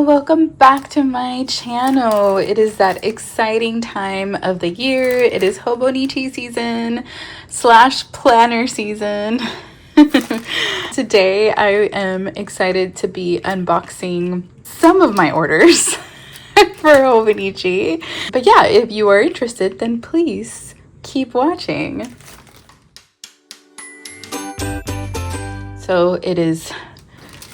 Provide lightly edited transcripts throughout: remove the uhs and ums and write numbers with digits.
welcome back to my channel. It is that exciting time of the year. It is Hobonichi season / planner season. Today I am excited to be unboxing some of my orders for Hobonichi. But yeah, if you are interested, then please keep watching. So it is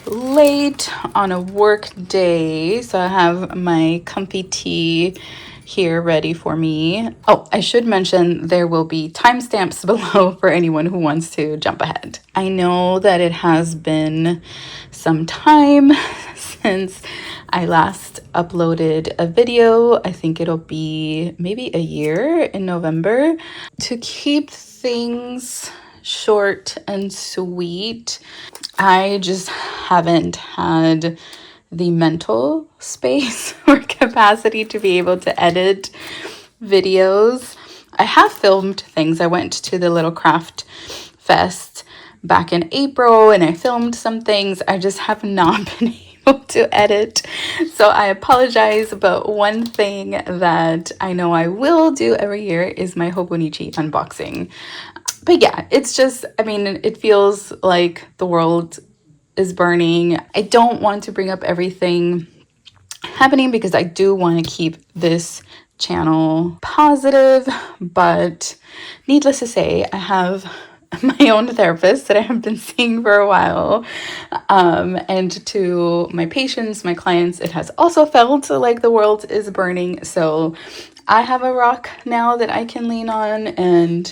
late on a work day, so I have my comfy tea here ready for me. Oh, I should mention there will be timestamps below for anyone who wants to jump ahead. I know that it has been some time since I last uploaded a video. I think it'll be maybe a year in November. To keep things short and sweet, I just haven't had the mental space or capacity to be able to edit videos. I have filmed things. I went to the little craft fest back in April and I filmed some things. I just have not been able to edit. So I apologize, but one thing that I know I will do every year is my Hobonichi unboxing. But yeah, it's just, I mean, it feels like the world is burning. I don't want to bring up everything happening because I do want to keep this channel positive, but needless to say, I have my own therapist that I have been seeing for a while. And to my patients, my clients, it has also felt like the world is burning. So I have a rock now that I can lean on, and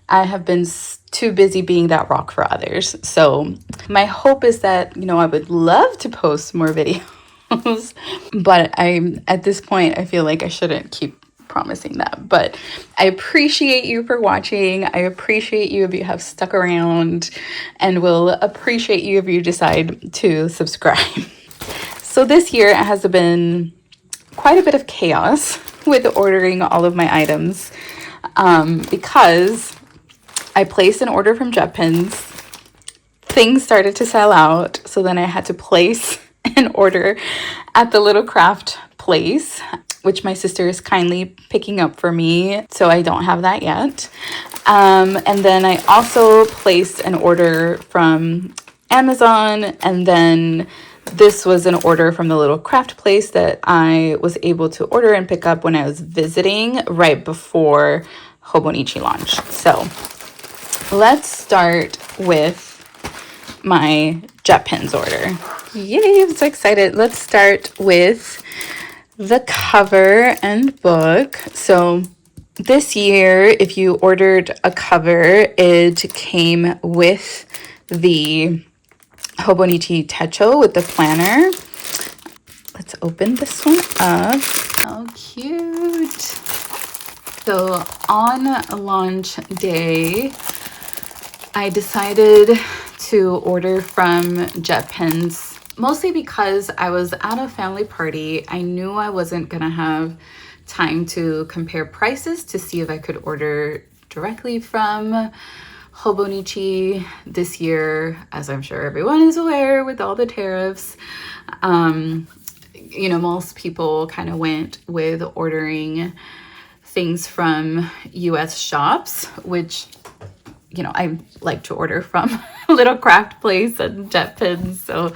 I have been too busy being that rock for others. So my hope is that, I would love to post more videos, but at this point, I feel like I shouldn't keep promising that. But I appreciate you for watching. I appreciate you if you have stuck around, and will appreciate you if you decide to subscribe. So this year has been quite a bit of chaos with ordering all of my items, because I placed an order from JetPens. Things started to sell out, so then I had to place an order at the little craft place, which my sister is kindly picking up for me, so I don't have that yet. And then I also placed an order from Amazon, and then this was an order from the little craft place that I was able to order and pick up when I was visiting right before Hobonichi launch. So let's start with my JetPens order. Yay, I'm so excited. Let's start with the cover and book. So this year, if you ordered a cover, it came with the Hobonichi Techo with the planner. Let's open this one up. How cute. So on launch day, I decided to order from JetPens, mostly because I was at a family party. I knew I wasn't gonna have time to compare prices to see if I could order directly from Hobonichi this year, as I'm sure everyone is aware with all the tariffs. Most people kind of went with ordering things from US shops, which I like to order from little craft place and JetPens. So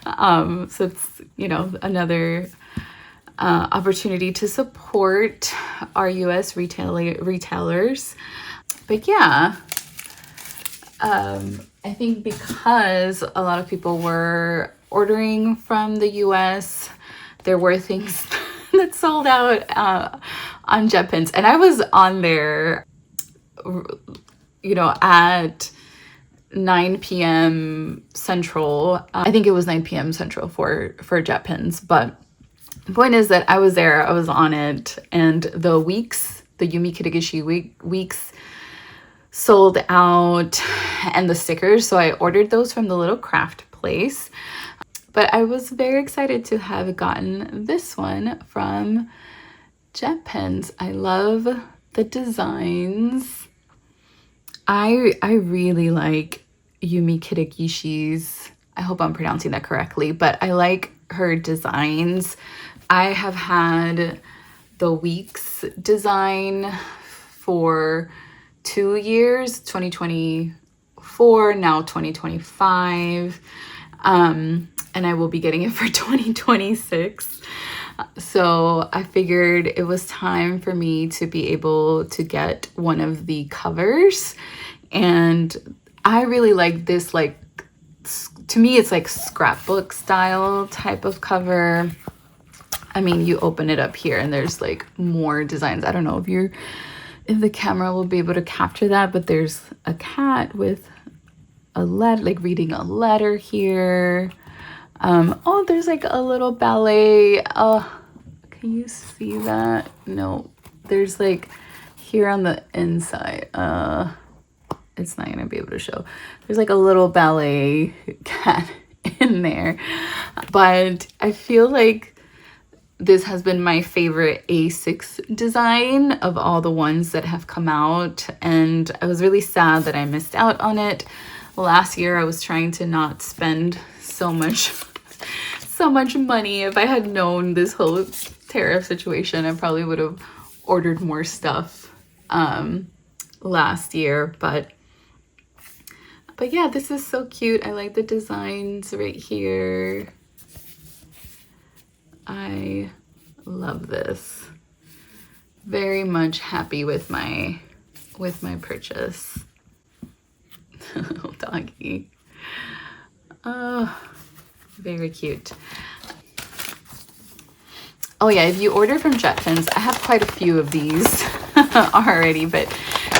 it's, another opportunity to support our US retailers. But yeah, I think because a lot of people were ordering from the US, there were things that sold out on JetPens. And I was on there at 9 p.m. Central. I think it was 9 p.m. Central for JetPens. But the point is that I was there, I was on it, and the Yumi Kitagishi weeks sold out, and the stickers. So I ordered those from the little craft place. But I was very excited to have gotten this one from JetPens. I love the designs. I really like Yumi Kitagishi's, I hope I'm pronouncing that correctly, but I like her designs. I have had the Weeks design for 2 years, 2024, now 2025. And I will be getting it for 2026. So I figured it was time for me to be able to get one of the covers. And I really like this, like, to me, it's like scrapbook style type of cover. I mean, you open it up here and there's like more designs. I don't know if the camera will be able to capture that, but there's a cat with a letter, like reading a letter here. Oh, there's like a little ballet. Can you see that? No, there's like here on the inside. It's not gonna be able to show. There's like a little ballet cat in there, but I feel like this has been my favorite A6 design of all the ones that have come out, and I was really sad that I missed out on it. Last year I was trying to not spend so much money. If I had known this whole tariff situation, I probably would have ordered more stuff last year, but yeah, this is so cute. I like the designs right here. I love this. Very much happy with my purchase. Little doggy. Oh, very cute. Oh yeah, if you order from Jetfins, I have quite a few of these already, but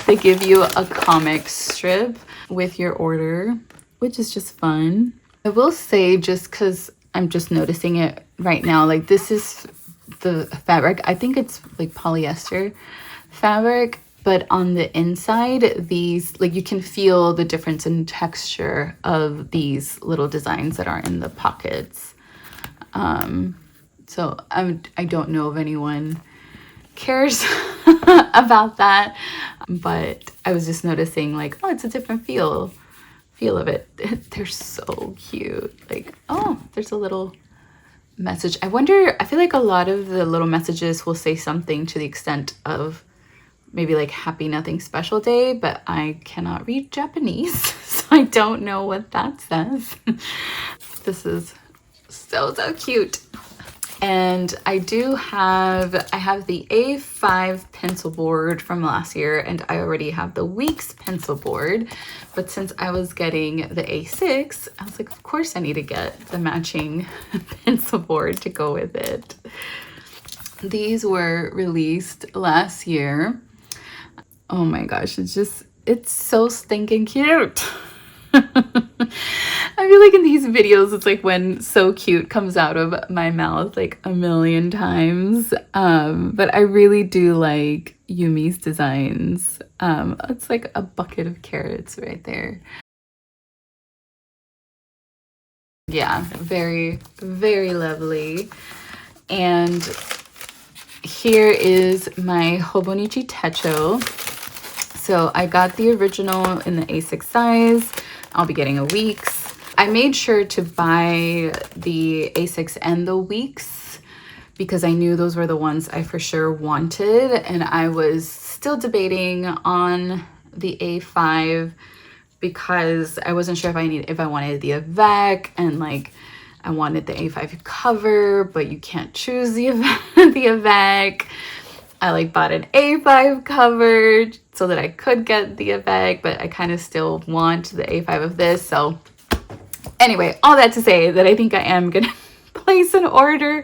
they give you a comic strip with your order, which is just fun. I will say, just because I'm just noticing it right now, like this is the fabric. I think it's like polyester fabric, but on the inside, these, like, you can feel the difference in texture of these little designs that are in the pockets. So I don't know if anyone cares about that, but I was just noticing, like, oh, it's a different feel of it. They're so cute. Like, oh, there's a little message. I wonder, I feel like a lot of the little messages will say something to the extent of maybe like happy nothing special day, but I cannot read Japanese, so I don't know what that says. This is so cute. And I have the A5 pencil board from last year, and I already have the Weeks pencil board. But since I was getting the A6, I was like, of course I need to get the matching pencil board to go with it. These were released last year. Oh my gosh, it's so stinking cute. I feel like in these videos, it's like when so cute comes out of my mouth like a million times. But I really do like Yumi's designs. It's like a bucket of carrots right there. Yeah, very, very lovely. And here is my Hobonichi Techo. So I got the original in the A6 size. I'll be getting a Weeks. I made sure to buy the A6 and the Weeks because I knew those were the ones I for sure wanted, and I was still debating on the A5 because I wasn't sure if I wanted the Avec, and like I wanted the A5 cover, but you can't choose the Avec. I like bought an A5 cover so that I could get the Avec, but I kind of still want the A5 of this. So anyway, all that to say that I think I am gonna place an order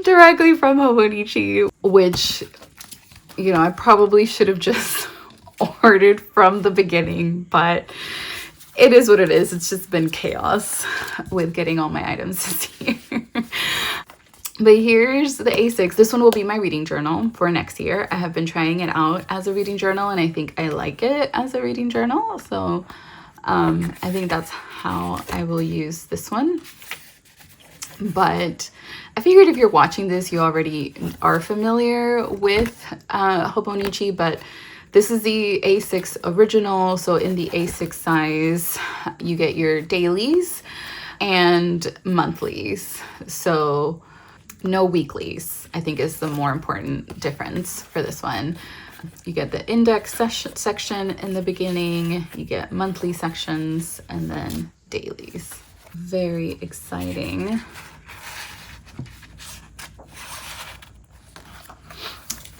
directly from Hobonichi, which, you know, I probably should have just ordered from the beginning, but it is what it is. It's just been chaos with getting all my items this year. But here's the A6. This one will be my reading journal for next year. I have been trying it out as a reading journal, and I think I like it as a reading journal. So I think that's how I will use this one. But I figured if you're watching this, you already are familiar with Hobonichi, but this is the A6 original. So in the A6 size, you get your dailies. and monthlies. So no weeklies, I think, is the more important difference for this one. You get the index section in the beginning, you get monthly sections, and then dailies. Very exciting.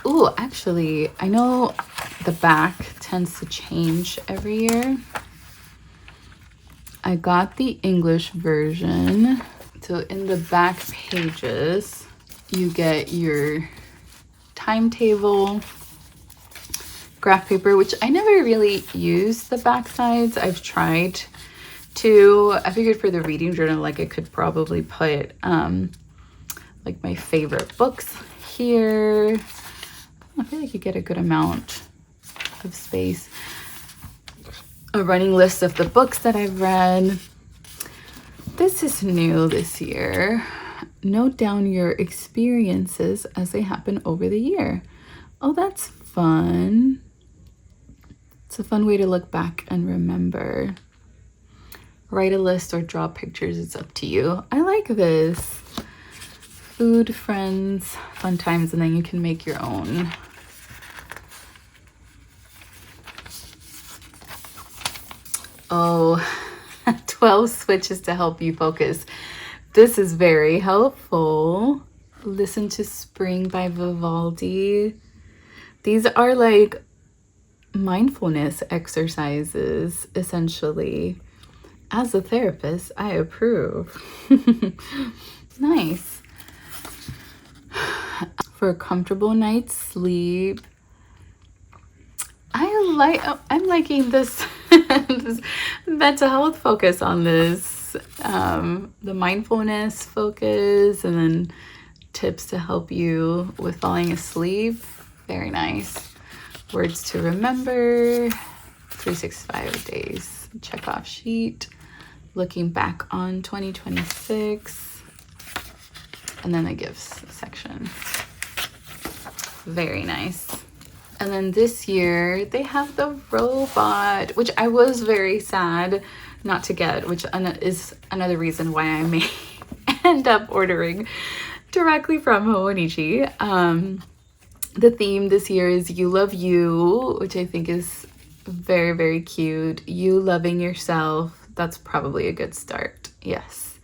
Ooh, actually, I know the back tends to change every year. I got the English version. So in the back pages, you get your timetable, graph paper, which I never really use the back sides. I've tried to. I figured for the reading journal, like I could probably put like my favorite books here. I feel like you get a good amount of space. A running list of the books that I've read. This is new this year. Note down your experiences as they happen over the year. Oh, that's fun. It's a fun way to look back and remember. Write a list or draw pictures. It's up to you. I like this. Food, friends, fun times, and then you can make your own. Oh, 12 switches to help you focus. This is very helpful. Listen to Spring by Vivaldi. These are like mindfulness exercises, essentially. As a therapist, I approve. Nice. For a comfortable night's sleep. I'm liking this, this mental health focus on this, the mindfulness focus, and then tips to help you with falling asleep. Very nice. Words to remember, 365 days, check off sheet, looking back on 2026, and then the gifts section. Very nice. And then this year they have the robot, which I was very sad not to get, which is another reason why I may end up ordering directly from Hobonichi. The theme this year is You Love You, which I think is very, very cute. You loving yourself. That's probably a good start. Yes.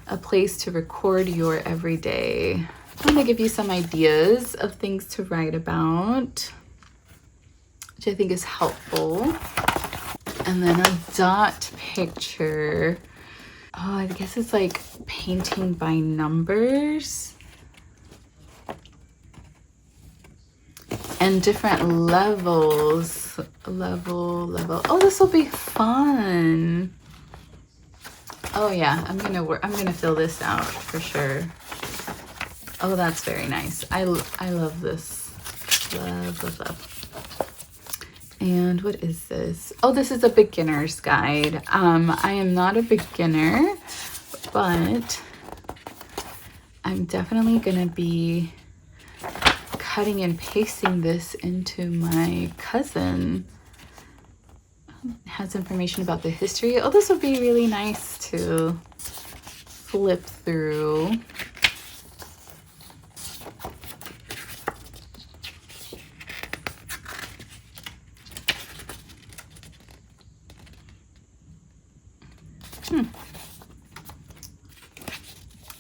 A place to record your everyday. I'm going to give you some ideas of things to write about, which I think is helpful. And then a dot picture. Oh, I guess it's like painting by numbers. And different levels. Level. Oh, this will be fun. Oh yeah, I'm gonna fill this out for sure. Oh, that's very nice. I love this. Love. And what is this? Oh, this is a beginner's guide. I am not a beginner, but I'm definitely gonna be cutting and pasting this into my cousin. It has information about the history. Oh, this would be really nice to flip through.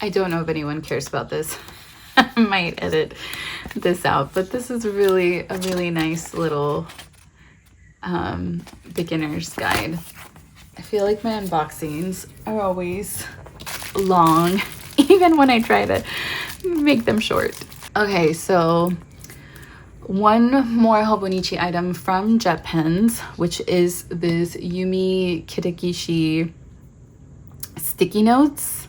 I don't know if anyone cares about this. I might edit this out, but this is really a really nice little beginner's guide. I feel like my unboxings are always long, even when I try to make them short. Okay, so one more Hobonichi item from Jet Pens, which is this Yumi Kitagishi sticky notes.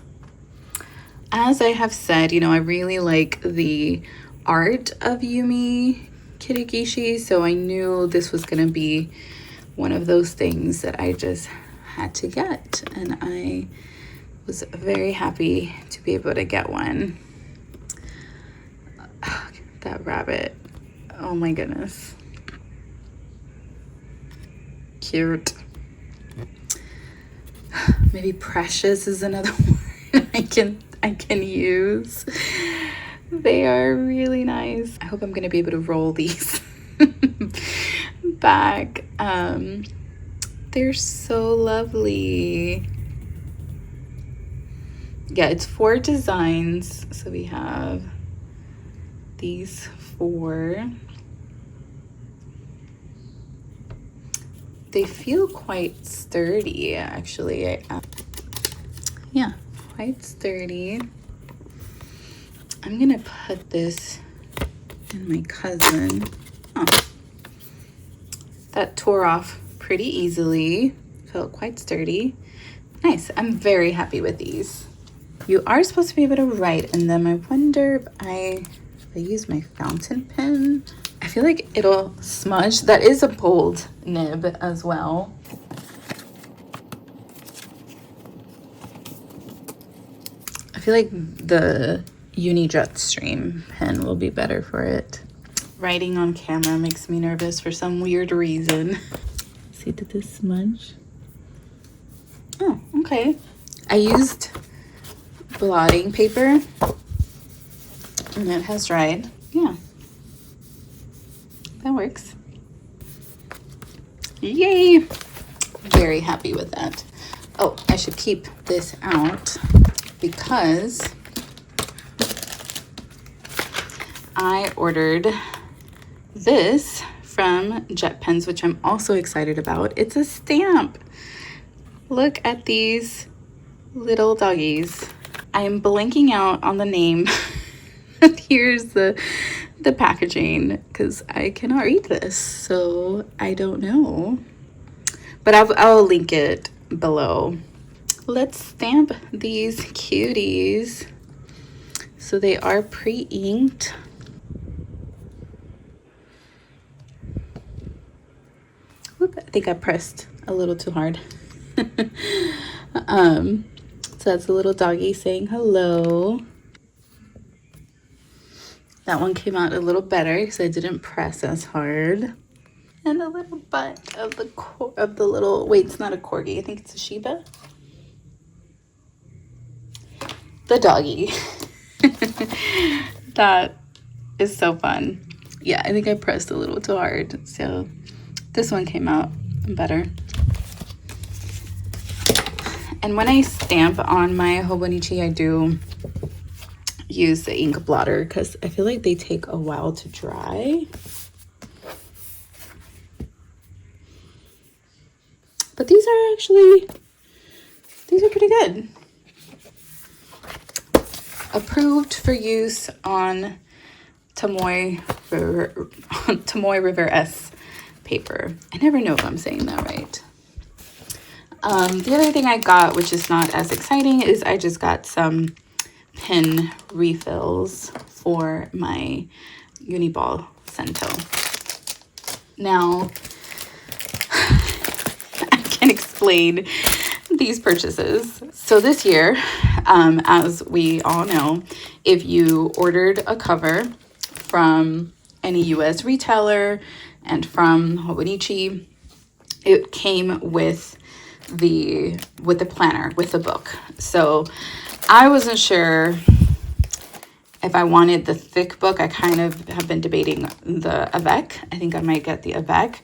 As I have said, I really like the art of Yumi Kitagishi, so I knew this was going to be one of those things that I just had to get, and I was very happy to be able to get one. That rabbit, oh my goodness, cute. Maybe precious is another word I can use. They are really nice. I hope I'm gonna be able to roll these back. They're so lovely. Yeah, it's 4 designs. So we have these 4. They feel quite sturdy, actually. Yeah, quite sturdy. I'm gonna put this in my cousin. Oh, that tore off pretty easily. Felt quite sturdy. Nice. I'm very happy with these. You are supposed to be able to write in them. I wonder if I use my fountain pen. I feel like it'll smudge. That is a bold nib as well. I feel like the Uni Jetstream pen will be better for it. Writing on camera makes me nervous for some weird reason. See, did this smudge? Oh, okay. I used blotting paper and it has dried. Yeah, that works. Yay! Very happy with that. Oh, I should keep this out because I ordered this from Jet Pens, which I'm also excited about. It's a stamp. Look at these little doggies. I am blanking out on the name. Here's the packaging because I cannot read this, so I don't know. But I'll link it below. Let's stamp these cuties. So they are pre-inked. Oop, I think I pressed a little too hard. So that's a little doggy saying hello. That one came out a little better because I didn't press as hard. And the little butt of the little, wait, it's not a corgi. I think it's a Shiba. The doggy. That is so fun. Yeah, I think I pressed a little too hard. So this one came out better. And when I stamp on my Hobonichi, I do use the ink blotter because I feel like they take a while to dry. But these are pretty good. Approved for use on Tomoe River S paper. I never know if I'm saying that right. The other thing I got, which is not as exciting, is I just got some pen refills for my Uniball Cento. Now, I can explain these purchases. So this year, as we all know, if you ordered a cover from any US retailer and from Hobonichi, it came with the planner, with the book. So I wasn't sure if I wanted the thick book. I kind of have been debating the Avec. I think I might get the Avec.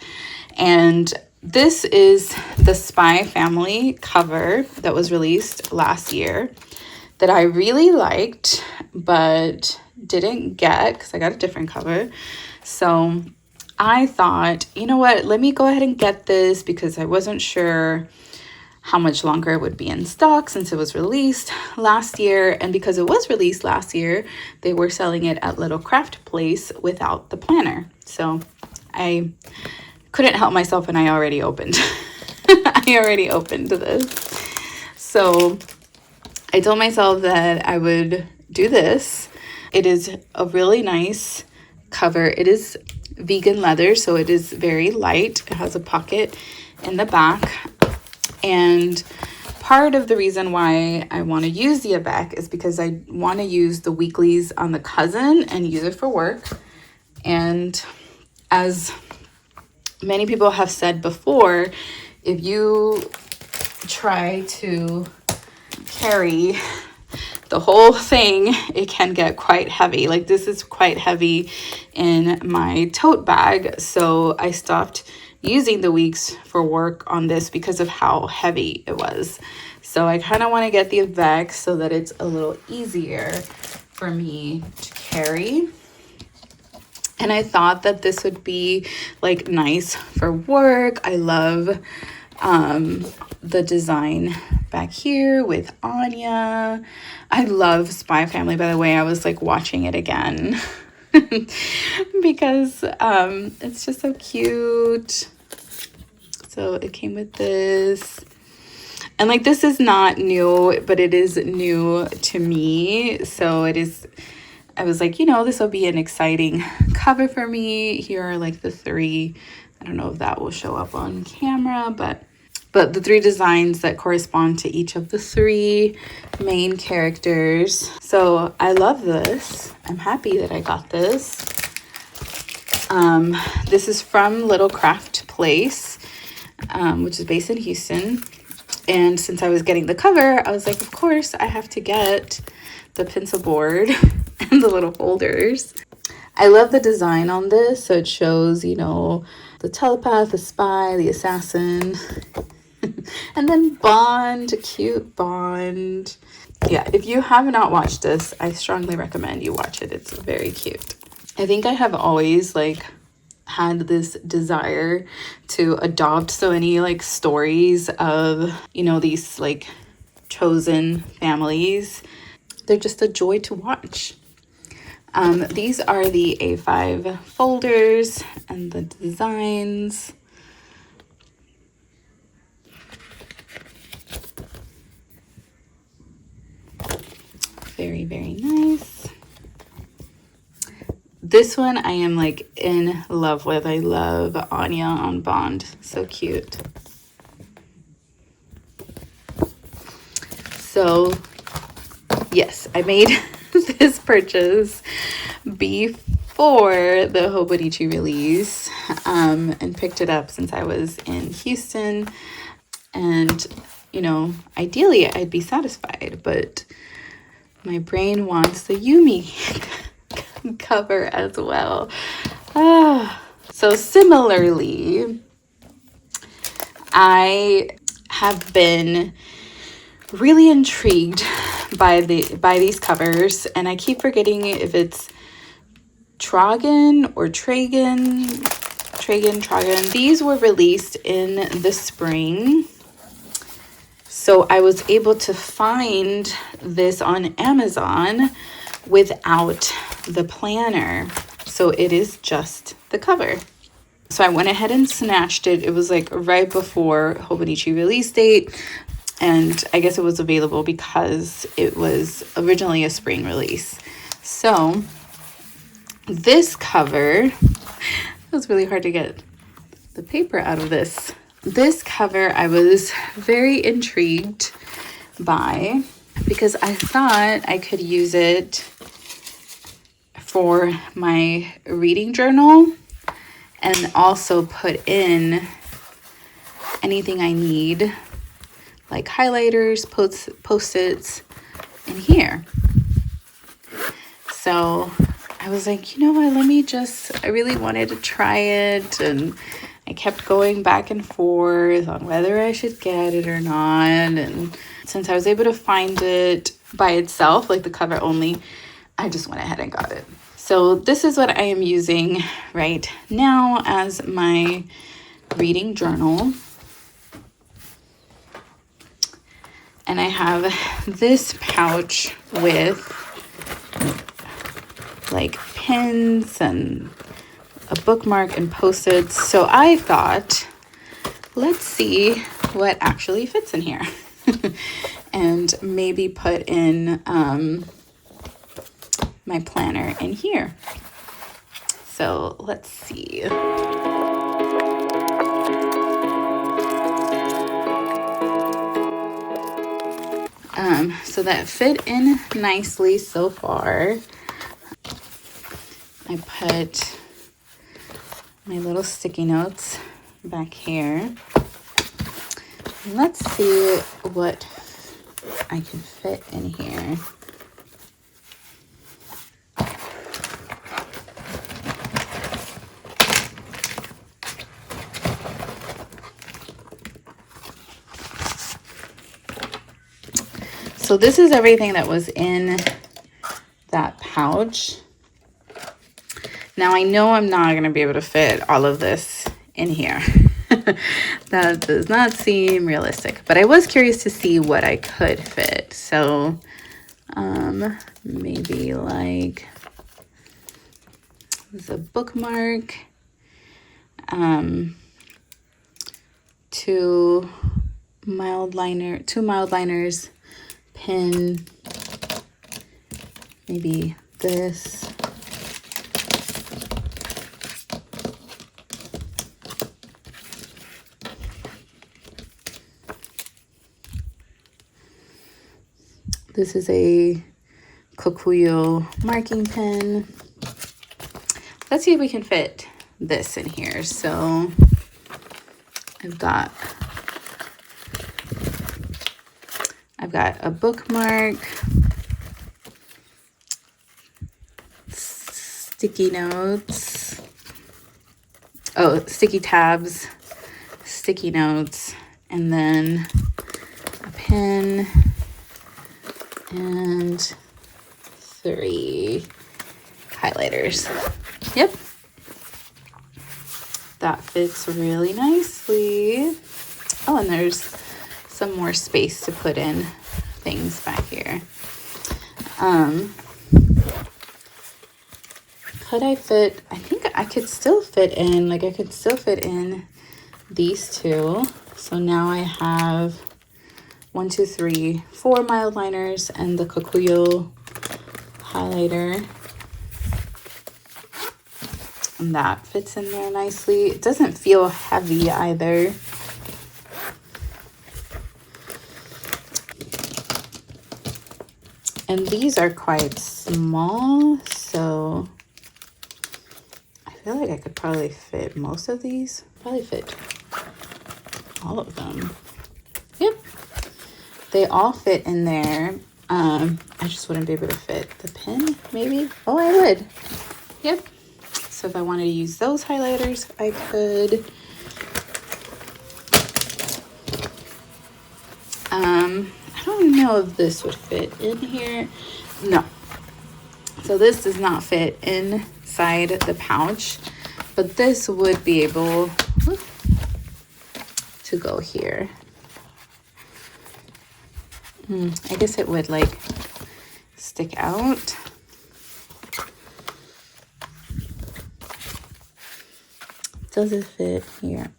And this is the Spy Family cover that was released last year that I really liked, but didn't get because I got a different cover. So I thought, you know what, let me go ahead and get this because I wasn't sure how much longer it would be in stock since it was released last year. And because it was released last year, they were selling it at Little Craft Place without the planner. So I couldn't help myself and I already opened. I already opened this. So I told myself that I would do this. It is a really nice cover. It is vegan leather, so it is very light. It has a pocket in the back. And part of the reason why I want to use the Avec is because I want to use the weeklies on the cousin and use it for work. And as many people have said before, if you try to carry the whole thing, it can get quite heavy. Like this is quite heavy in my tote bag. So I stopped using the weeks for work on this because of how heavy it was. So I kind of want to get the Avec so that it's a little easier for me to carry. And I thought that this would be like nice for work. I love the design back here with Anya. I love Spy Family, by the way. I was like watching it again because it's just so cute. So it came with this. And like this is not new, but it is new to me. So it is, I was like, you know, this will be an exciting cover for me. Here are like the three, I don't know if that will show up on camera, but the three designs that correspond to each of the three main characters. So I love this. I'm happy that I got this. This is from Little Craft Place, which is based in Houston. And since I was getting the cover, I was like, of course, I have to get the pencil board and the little folders. I love the design on this. So it shows, you know, the telepath, the spy, the assassin, and then Bond, cute Bond. Yeah, if you have not watched this, I strongly recommend you watch it. It's very cute. I think I have always like had this desire to adopt so many like stories of, you know, these like chosen families. They're just a joy to watch. These are the A5 folders and the designs. Very, very nice. This one I am like in love with. I love Anya on Bond. So cute. So yes, I made this purchase before the Hobonichi release and picked it up since I was in Houston. And, you know, ideally I'd be satisfied, but my brain wants the Yumi cover as well. So similarly, I have been really intrigued by these covers, and I keep forgetting if it's Tragen or Tragen. These were released in the spring. So I was able to find this on Amazon without the planner. So it is just the cover. So I went ahead and snatched it. It was like right before Hobonichi release date. And I guess it was available because it was originally a spring release. So this cover, it was really hard to get the paper out of this. This cover I was very intrigued by because I thought I could use it for my reading journal and also put in anything I need, like highlighters, post-its in here. So I was like, you know what, I really wanted to try it, and I kept going back and forth on whether I should get it or not. And since I was able to find it by itself, like the cover only, I just went ahead and got it. So this is what I am using right now as my reading journal. And I have this pouch with like pins and a bookmark and post-its. So I thought, let's see what actually fits in here. And maybe put in my planner in here. So let's see. So that fit in nicely so far. I put my little sticky notes back here. Let's see what I can fit in here. So this is everything that was in that pouch. Now I know I'm not going to be able to fit all of this in here. That does not seem realistic, but I was curious to see what I could fit. So maybe like there's a bookmark, two mild liners, pin, maybe this. This is a Kokuyo marking pen. Let's see if we can fit this in here. So I've got a bookmark, sticky notes, sticky tabs, sticky notes, and then a pen, and 3 highlighters. Yep. That fits really nicely. Oh, and there's some more space to put in things back here. Could I fit, I think I could still fit in, I could still fit in these two. So now I have 1, 2, 3, 4 mild liners and the Kokuyo highlighter. And that fits in there nicely. It doesn't feel heavy either. And these are quite small, so I feel like I could probably fit most of these. Probably fit all of them. Yep. They all fit in there. I just wouldn't be able to fit the pen, maybe. Oh, I would. Yep. So if I wanted to use those highlighters, I could. I don't know if this would fit in here. No. So this does not fit inside the pouch, but this would be able to go here. I guess it would like stick out. Does it fit here?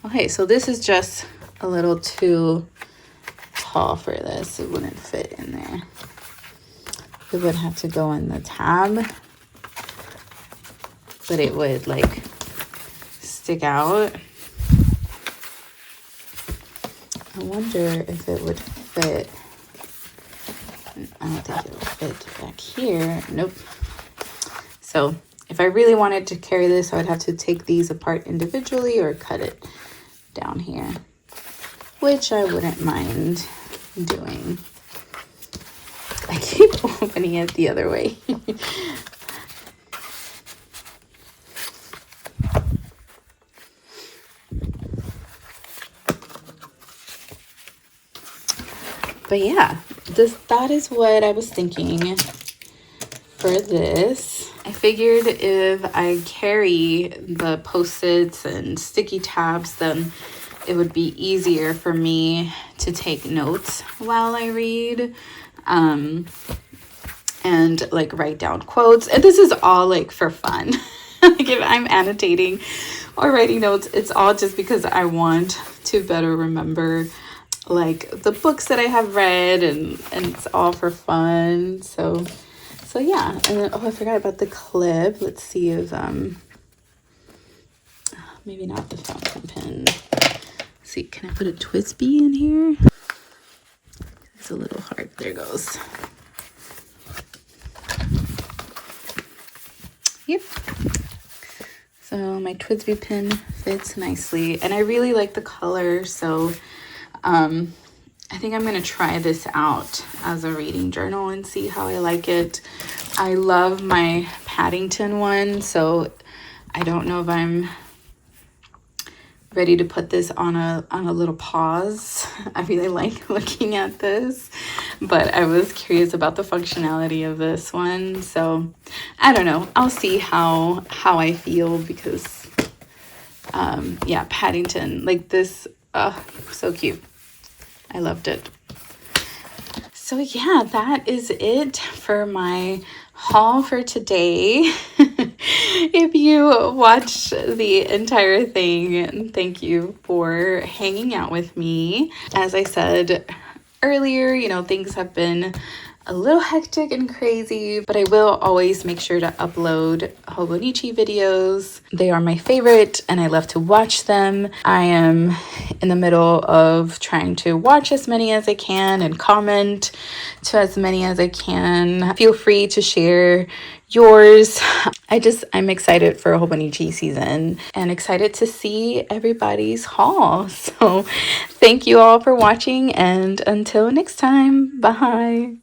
Okay, so this is just a little too tall for this. It wouldn't fit in there. It would have to go in the tab, but it would like stick out. I wonder if it would fit. I don't think it would fit back here. Nope. So if I really wanted to carry this, I would have to take these apart individually or cut it down here, which I wouldn't mind doing. I keep opening it the other way. But yeah, that is what I was thinking for this. I figured if I carry the Post-its and sticky tabs, then it would be easier for me to take notes while I read, and like write down quotes. And this is all like for fun. Like if I'm annotating or writing notes, it's all just because I want to better remember like the books that I have read, and it's all for fun. So yeah. And then, oh, I forgot about the clip. Let's see if maybe not the fountain pen. Let's see, can I put a Twisby in here? It's a little hard. There goes. Yep. So So my Twisby pin fits nicely, and I really like the color, so I think I'm going to try this out as a reading journal and see how I like it. I love my Paddington one, so I don't know if I'm ready to put this on a little pause. I really like looking at this, but I was curious about the functionality of this one, so I don't know. I'll see how I feel, because yeah, Paddington, like this, so cute. I loved it. So yeah, that is it for my haul for today. If you watched the entire thing, thank you for hanging out with me. As I said earlier, you know, things have been a little hectic and crazy, but I will always make sure to upload Hobonichi videos. They are my favorite and I love to watch them. I am in the middle of trying to watch as many as I can and comment to as many as I can. Feel free to share yours. I'm excited for Hobonichi season and excited to see everybody's haul. So thank you all for watching, and until next time, bye.